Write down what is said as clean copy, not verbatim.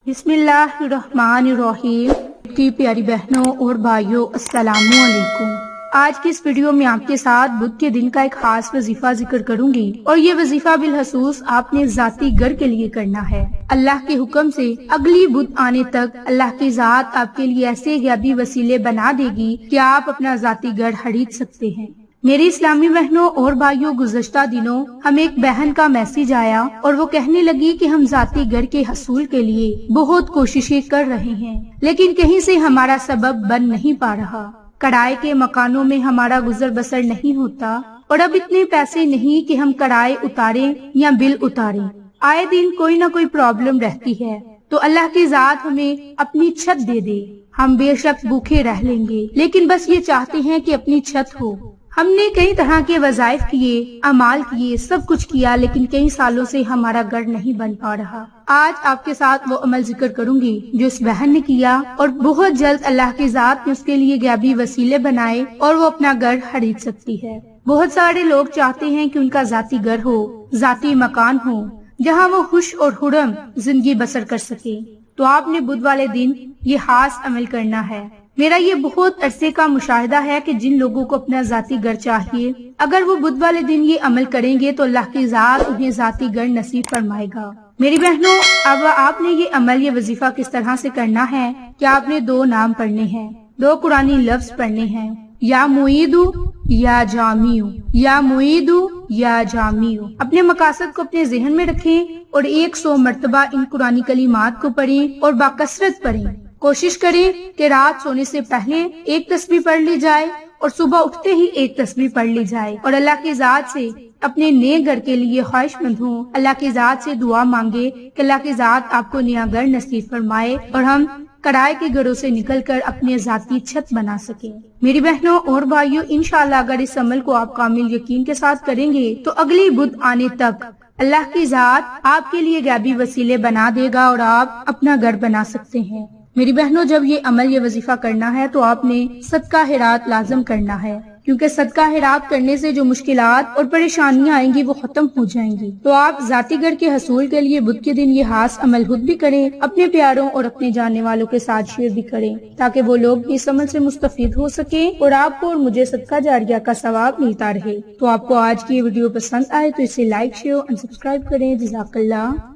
बिस्मिल्लाहिर्रहमानिर्रहीम। की प्यारी बहनों और भाइयों, अस्सलामु अलैकुम। आज की इस वीडियो में आपके साथ बुध के दिन का एक खास वजीफा जिक्र करूंगी और ये वजीफा बिलखसूस आपने जाती घर के लिए करना है। अल्लाह के हुक्म से अगली बुध आने तक अल्लाह की जात आपके लिए ऐसे गैबी वसीले बना देगी कि आप अपना जाती घर खरीद सकते हैं। मेरी इस्लामी बहनों और भाइयों, गुज़श्ता दिनों हमें एक बहन का मैसेज आया और वो कहने लगी कि हम जाती घर के हसूल के लिए बहुत कोशिशें कर रहे हैं, लेकिन कहीं से हमारा सबब बन नहीं पा रहा। किराए के मकानों में हमारा गुजर बसर नहीं होता और अब इतने पैसे नहीं कि हम किराए उतारें या बिल उतारें। आए दिन कोई ना कोई प्रॉब्लम रहती है, तो अल्लाह की जात हमें अपनी छत दे दे। हम बेशक भूखे रह लेंगे, लेकिन बस ये चाहते हैं कि अपनी छत हो। हमने कई तरह के वज़ाइफ किए, अमाल किए, सब कुछ किया, लेकिन कई सालों से हमारा घर नहीं बन पा रहा। आज आपके साथ वो अमल जिक्र करूंगी जो उस बहन ने किया और बहुत जल्द अल्लाह की जात ने उसके लिए गैबी वसीले बनाए और वो अपना घर खरीद सकती है। बहुत सारे लोग चाहते हैं कि उनका जाती घर हो, जाती मकान हो, जहाँ वो खुश और खुर्रम जिंदगी बसर कर सके। तो आपने बुध वाले दिन ये खास अमल करना है। मेरा ये बहुत अरसे का मुशाहिदा है कि जिन लोगों को अपना जाती घर चाहिए, अगर वो बुध वाले दिन ये अमल करेंगे तो अल्लाह की जात उन्हें जाती घर नसीब फरमाएगा। मेरी बहनों, अब आपने ये अमल, ये वजीफा किस तरह से करना है कि आपने 2 नाम पढ़ने हैं, 2 कुरानी लफ्ज पढ़ने हैं, या मुईदू या जामियू, या मुईदू या जामियू। अपने मकासद को अपने जहन में रखें और 100 मर्तबा इन कुरानी कलीमात को पढ़ें और बाकसरत पढ़ें। कोशिश करें कि रात सोने से पहले 1 तस्बीह पढ़ ली जाए और सुबह उठते ही 1 तस्बीह पढ़ ली जाए और अल्लाह की जात से अपने नए घर के लिए ख्वाहिशमंद हो। अल्लाह की जात से दुआ मांगे कि अल्लाह की जात आपको नया घर नसीब फरमाए और हम किराए के घरों से निकलकर अपने जाती छत बना सके। मेरी बहनों और भाइयों, इंशाअल्लाह अगर इस अमल को आप कामिल यकीन के साथ करेंगे तो अगली बुध आने तक अल्लाह की जात आपके लिए गैबी वसीले बना देगा और आप अपना घर बना सकते हैं। मेरी बहनों, जब ये अमल, ये वजीफा करना है तो आपने सदका हिरात लाजम करना है, क्योंकि सदका हिरात करने से जो मुश्किलात और परेशानियां आएंगी वो खत्म हो जाएंगी। तो आप जाती घर के हसूल के लिए बुध के दिन ये खास अमल खुद भी करें, अपने प्यारों और अपने जानने वालों के साथ शेयर भी करें, ताकि वो लोग इस अमल से मुस्तफीद हो सके और आपको और मुझे सदका जारिया का सवाब मिलता रहे। तो आपको आज की ये वीडियो पसंद आए तो इसे लाइक, शेयर और सब्सक्राइब करें। जज़ाकल्लाह।